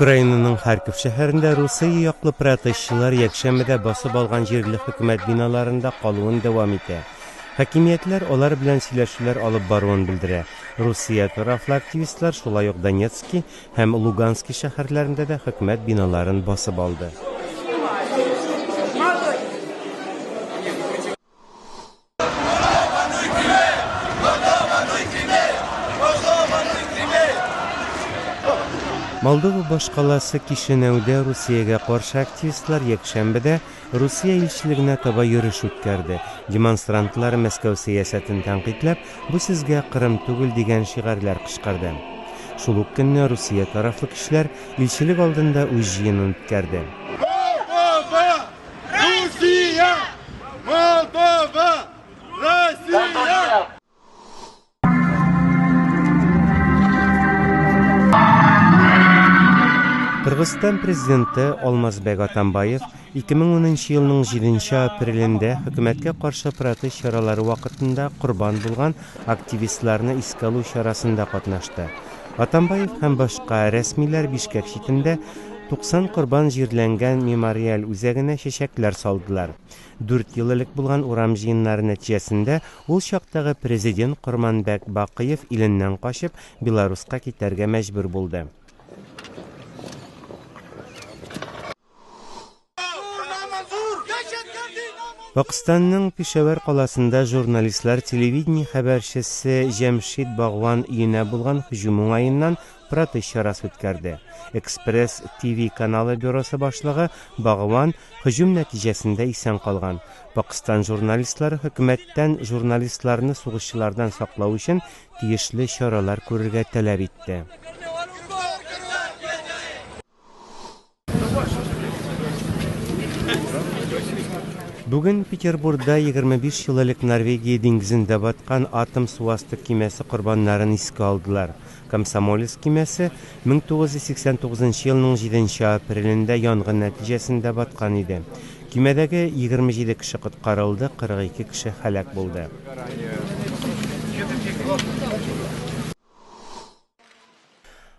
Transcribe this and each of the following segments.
Ukrainaның Харьков шәһәрендә Русия яклы протестчылар якшәмбедә басып алган җирле хөкүмәт биналарында калуын дәвам итә. Хакимиятләр алар белән сөйләшүләр алып баруын белдерә. Русия тарафлы активистлар шулай ук Донецкий һәм Луганский шәһәрләрендә дә хөкүмәт биналарын басып алды. Молдова башкаласы Кишинәүдә Русиягә каршы активистлар якшәмбедә Русия илчелегенә таба йөреш үткәрде. Демонстрантлар Мәскәү сәясәтен тәнкыйтьләп, бу сезгә Кырым түгел дигән шигарләр кычкырды. Шул ук көнне Русия тарафлы кешеләр илчелек алдында үз җыенын үткәрде. Кыргызстан президенты Алмазбек Атамбаев 2010 елның 7 апрелендә хөкүмәткә каршы протест чаралары вакытында курбан булган активистларны искә алу чарасында катнашты. Атамбаев һәм башка рәсмиләр Бишкек читендә 90 курбан җирләнгән мемориаль үзәгенә чәчәкләр салдылар. 4 ел элек булган урам җыеннары нәтиҗәсендә ул чактагы президент Курманбек Бакыев иленнән качып Беларуска китәргә мәҗбүр булды. Пакистанның Пешавар каласында журналистлар телевидение хәбәрчесе Җәмшид Багван өенә булган һөҗүм уңаеннан протест чарасы үткәрде. Экспресс ТВ каналы бюросы башлыгы Багван һөҗүм нәтиҗәсендә исән калган. Пакистан журналистлары хөкүмәттән журналистларны сугышчылардан саклау өчен тиешле чаралар күрергә таләп итте. Бүген Петербургда 25 ел элек Норвегия диңгезендә баткан атом суасты кемәсе корбаннарын искә алдылар. Комсомолец кемәсе 1989 елның 7 апрелендә янгын нәтиҗәсендә баткан иде. Кемәдәге 27 кеше коткарылды, 42 кеше һәлак булды.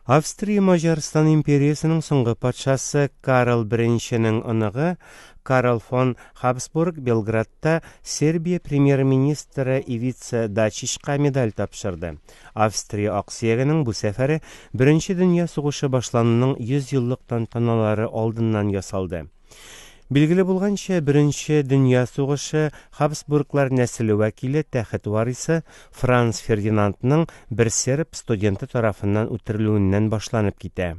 Австрия Маҗарстан империясының соңгы патшасы Карл I-ның оныгы Карл фон Хабсбург Белградта Сербия премьер-министры Ивица Дачичка медаль тапшырды. Австрия аксиягының бу сәфәре Беренче дөнья сугышы башлануның 100 еллык тантаналары алдыннан ясалды. Билгеле булганча, Беренче дөнья сугышы Хабсбурглар нәселе вәкиле тәхет варисы Франц Фердинандның бер серб студенты тарафыннан үтерелүеннән башланып китә.